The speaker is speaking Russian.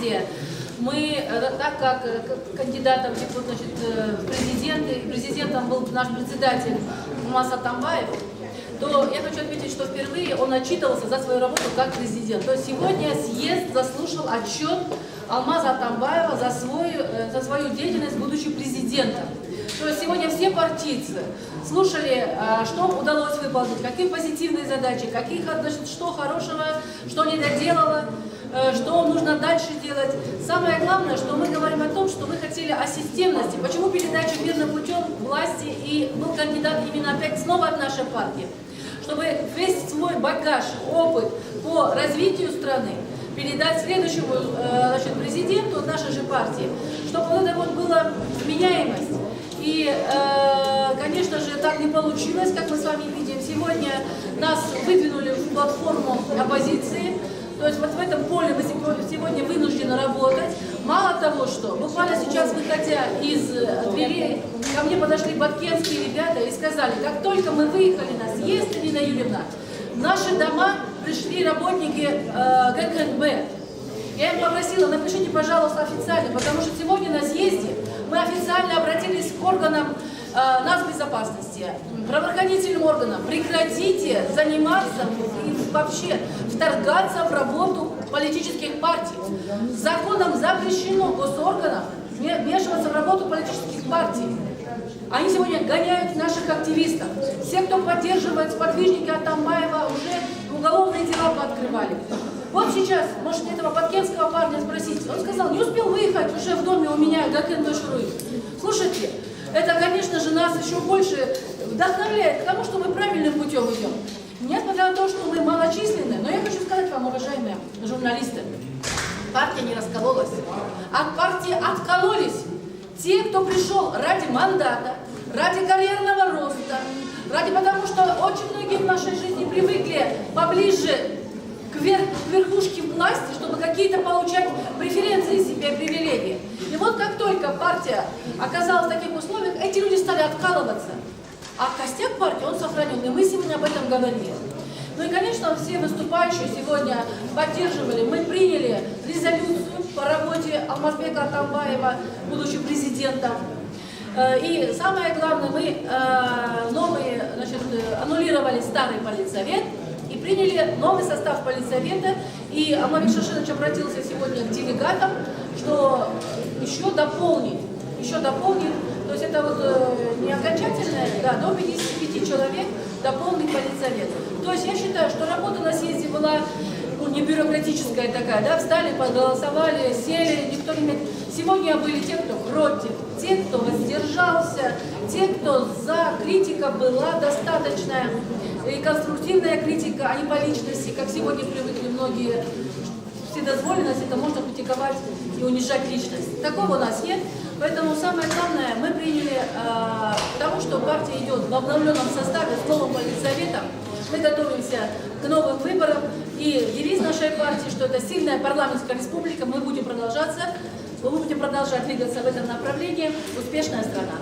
комиссия, мы, так как кандидатом в президенты, президентом был наш председатель Алмаз Атамбаев, то я хочу отметить, что впервые он отчитывался за свою работу как президент. То есть сегодня съезд заслушал отчет Алмаза Атамбаева за свою деятельность, будучи президентом. То есть сегодня все партийцы слушали, что удалось выполнить, какие позитивные задачи, что хорошего, что не доделало, что нужно дальше делать. Самое главное, что мы говорим о том, что мы хотели о системности. Почему передача мирным путем власти и был кандидат именно опять снова от нашей партии? Чтобы весь свой багаж, опыт по развитию страны передать следующему президенту нашей же партии, чтобы вот это вот была вменяемость. И, конечно же, так не получилось, как мы с вами видим. Сегодня нас выдвинули в платформу оппозиции. То есть вот в этом поле мы сегодня вынуждены работать. Мало того, что буквально сейчас, выходя из дверей, ко мне подошли баткенские ребята и сказали, как только мы выехали на съезд, Ирина Юрьевна, в наши дома пришли работники ГКНБ. Я им попросила, напишите, пожалуйста, официально, потому что сегодня на съезде мы официально обратились к органам нацбезопасности, правоохранительным органам. Прекратите заниматься и вообще вторгаться в работу политических партий. Законом запрещено госорганам вмешиваться в работу политических партий. Они сегодня гоняют наших активистов. Все, кто поддерживает сподвижника Атамбаева, уже уголовные дела пооткрывали. Вот сейчас, можете этого баткенского парня спросить, он сказал, не успел выехать, уже в доме у меня ГКНБ шурует. Слушайте, это, конечно же, нас еще больше вдохновляет к тому, что мы правильным путем идем. Несмотря на то, что мы малочисленны, но я хочу сказать вам, уважаемые журналисты, партия не раскололась. От партии откололись те, кто пришел ради мандата, ради карьерного роста, потому что очень многие в нашей жизни привыкли поближе к верхушке власти, чтобы какие-то получать преференции себе, привилегии. И вот как только партия оказалась в таких условиях, эти люди стали откалываться. А костяк партии он сохранен, и мы сегодня об этом говорили. Ну и, конечно, все выступающие сегодня поддерживали. Мы приняли резолюцию по работе Алмазбека Атамбаева, будучи президентом. И самое главное, мы аннулировали старый политсовет и приняли новый состав политсовета. И Алмазбек Шашенович обратился сегодня к делегатам, что еще дополнить. То есть это вот не окончательное, да, до 55 человек дополнить политсовет. То есть я считаю, что работа на съезде была не бюрократическая такая, да, встали, проголосовали, сели, никто не имеет. Сегодня были те, кто против, те, кто воздержался, те, кто за. Критика была достаточная, и конструктивная критика, а не по личности, как сегодня привыкли многие. Вседозволенность, это можно критиковать и унижать личность. Такого у нас нет. Поэтому самое главное, мы приняли, потому что партия идет в обновленном составе с новым политсоветом. Мы готовимся к новым выборам. И девиз нашей партии, что это сильная парламентская республика, мы будем продолжать двигаться в этом направлении. Успешная страна.